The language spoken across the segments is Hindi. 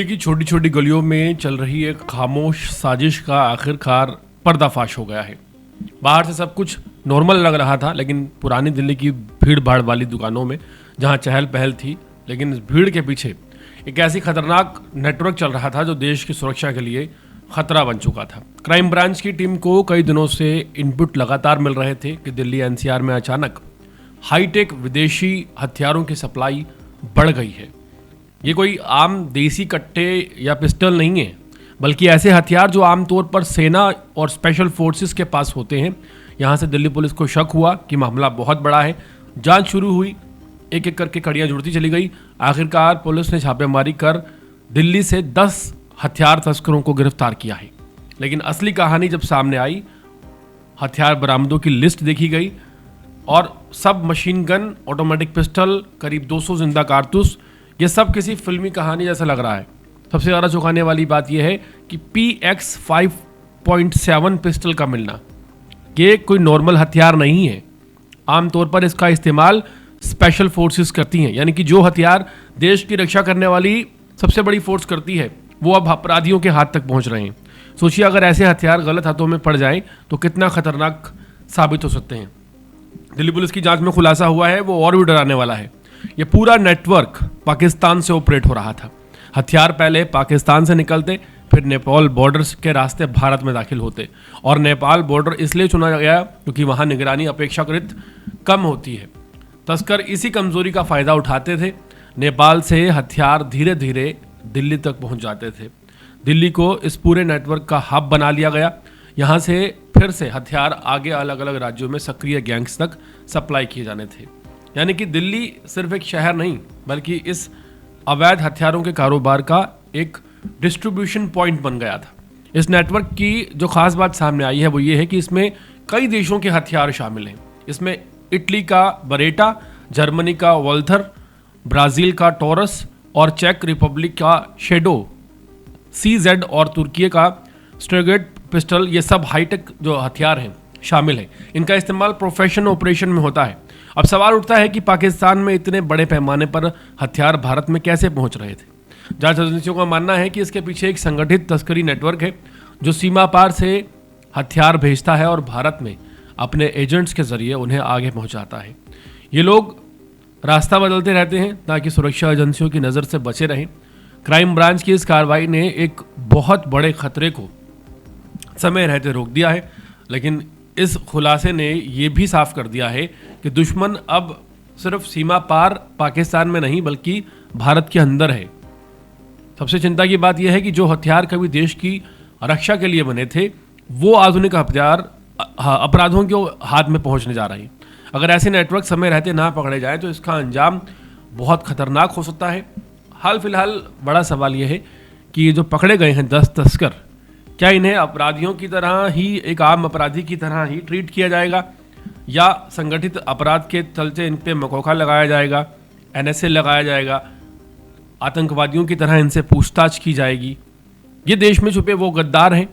दिल्ली की छोटी छोटी गलियों में चल रही एक खामोश साजिश का आखिरकार पर्दाफाश हो गया है। बाहर से सब कुछ नॉर्मल लग रहा था, लेकिन पुरानी दिल्ली की भीड़ भाड़ वाली दुकानों में जहां चहल पहल थी, लेकिन इस भीड़ के पीछे एक ऐसी खतरनाक नेटवर्क चल रहा था जो देश की सुरक्षा के लिए खतरा बन चुका था। क्राइम ब्रांच की टीम को कई दिनों से इनपुट लगातार मिल रहे थे कि दिल्ली एनसीआर में अचानक हाईटेक विदेशी हथियारों की सप्लाई बढ़ गई है। ये कोई आम देसी कट्टे या पिस्टल नहीं है, बल्कि ऐसे हथियार जो आमतौर पर सेना और स्पेशल फोर्सेस के पास होते हैं। यहाँ से दिल्ली पुलिस को शक हुआ कि मामला बहुत बड़ा है। जांच शुरू हुई, एक एक करके कड़ियाँ जुड़ती चली गई। आखिरकार पुलिस ने छापेमारी कर दिल्ली से 10 हथियार तस्करों को गिरफ्तार किया है। लेकिन असली कहानी जब सामने आई, हथियार बरामदों की लिस्ट देखी गई और सब मशीन गन, ऑटोमेटिक पिस्टल, करीब 200 जिंदा कारतूस, ये सब किसी फिल्मी कहानी जैसा लग रहा है। सबसे ज़्यादा चौंकाने वाली बात यह है कि PX 5.7 पिस्टल का मिलना, ये कोई नॉर्मल हथियार नहीं है। आमतौर पर इसका इस्तेमाल स्पेशल फोर्सेस करती हैं, यानी कि जो हथियार देश की रक्षा करने वाली सबसे बड़ी फोर्स करती है, वो अब अपराधियों के हाथ तक पहुंच रहे हैं। सोचिए, अगर ऐसे हथियार गलत हाथों में पड़ जाएं तो कितना खतरनाक साबित हो सकते हैं। दिल्ली पुलिस की जांच में खुलासा हुआ है, वो और भी डराने वाला है। ये पूरा नेटवर्क पाकिस्तान से ऑपरेट हो रहा था। हथियार पहले पाकिस्तान से निकलते, फिर नेपाल बॉर्डर के रास्ते भारत में दाखिल होते। और नेपाल बॉर्डर इसलिए चुना गया क्योंकि वहाँ निगरानी अपेक्षाकृत कम होती है। तस्कर इसी कमजोरी का फायदा उठाते थे। नेपाल से हथियार धीरे धीरे दिल्ली तक पहुँच जाते थे। दिल्ली को इस पूरे नेटवर्क का हब बना लिया गया। यहाँ से फिर से हथियार आगे अलग अलग राज्यों में सक्रिय गैंग्स तक सप्लाई किए जाने थे। यानी कि दिल्ली सिर्फ एक शहर नहीं, बल्कि इस अवैध हथियारों के कारोबार का एक डिस्ट्रीब्यूशन पॉइंट बन गया था। इस नेटवर्क की जो खास बात सामने आई है वो ये है कि इसमें कई देशों के हथियार शामिल हैं। इसमें इटली का बरेटा, जर्मनी का वॉल्थर, ब्राज़ील का टॉरस और चेक रिपब्लिक का शेडो CZ और तुर्की का स्ट्रेगेट पिस्टल, ये सब हाईटेक जो हथियार हैं शामिल हैं। इनका इस्तेमाल प्रोफेशनल ऑपरेशन में होता है। अब सवाल उठता है कि पाकिस्तान में इतने बड़े पैमाने पर हथियार भारत में कैसे पहुंच रहे थे। जांच एजेंसियों का मानना है कि इसके पीछे एक संगठित तस्करी नेटवर्क है जो सीमा पार से हथियार भेजता है और भारत में अपने एजेंट्स के जरिए उन्हें आगे पहुंचाता है। ये लोग रास्ता बदलते रहते हैं ताकि सुरक्षा एजेंसियों की नज़र से बचे रहें। क्राइम ब्रांच की इस कार्रवाई ने एक बहुत बड़े खतरे को समय रहते रोक दिया है, लेकिन इस खुलासे ने यह भी साफ कर दिया है कि दुश्मन अब सिर्फ सीमा पार पाकिस्तान में नहीं, बल्कि भारत के अंदर है। सबसे चिंता की बात यह है कि जो हथियार कभी देश की रक्षा के लिए बने थे, वो आधुनिक हथियार अपराधों के हाथ में पहुंचने जा रहे हैं। अगर ऐसे नेटवर्क समय रहते ना पकड़े जाए तो इसका अंजाम बहुत खतरनाक हो सकता है। हाल फिलहाल बड़ा सवाल यह है कि ये जो पकड़े गए हैं 10 तस्कर, क्या इन्हें अपराधियों की तरह ही, एक आम अपराधी की तरह ही ट्रीट किया जाएगा, या संगठित अपराध के चलते इन पे मकोखा लगाया जाएगा, NSA लगाया जाएगा, आतंकवादियों की तरह इनसे पूछताछ की जाएगी। ये देश में छुपे वो गद्दार हैं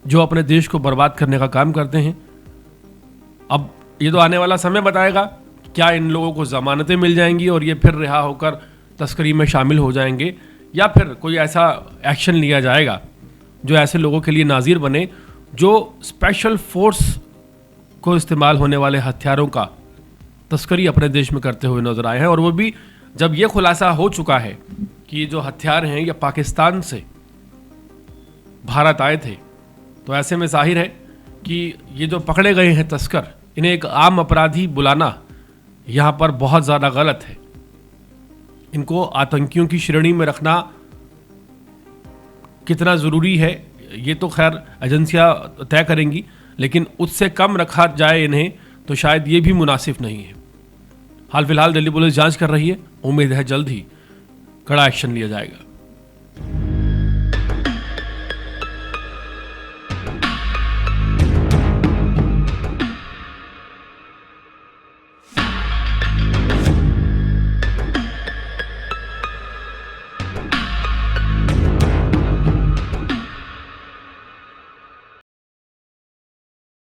जो अपने देश को बर्बाद करने का काम करते हैं। अब ये तो आने वाला समय बताएगा क्या इन लोगों को जमानतें मिल जाएंगी और ये फिर रिहा होकर तस्करी में शामिल हो जाएंगे, या फिर कोई ऐसा एक्शन लिया जाएगा जो ऐसे लोगों के लिए नाज़ीर बने जो स्पेशल फोर्स को इस्तेमाल होने वाले हथियारों का तस्करी अपने देश में करते हुए नजर आए हैं। और वो भी जब ये खुलासा हो चुका है कि ये जो हथियार हैं ये पाकिस्तान से भारत आए थे, तो ऐसे में जाहिर है कि ये जो पकड़े गए हैं तस्कर, इन्हें एक आम अपराधी बुलाना यहाँ पर बहुत ज़्यादा गलत है। इनको आतंकियों की श्रेणी में रखना कितना ज़रूरी है ये तो खैर एजेंसियां तय करेंगी, लेकिन उससे कम रखा जाए इन्हें तो शायद ये भी मुनासिब नहीं है। हाल फिलहाल दिल्ली पुलिस जांच कर रही है। उम्मीद है जल्द ही कड़ा एक्शन लिया जाएगा।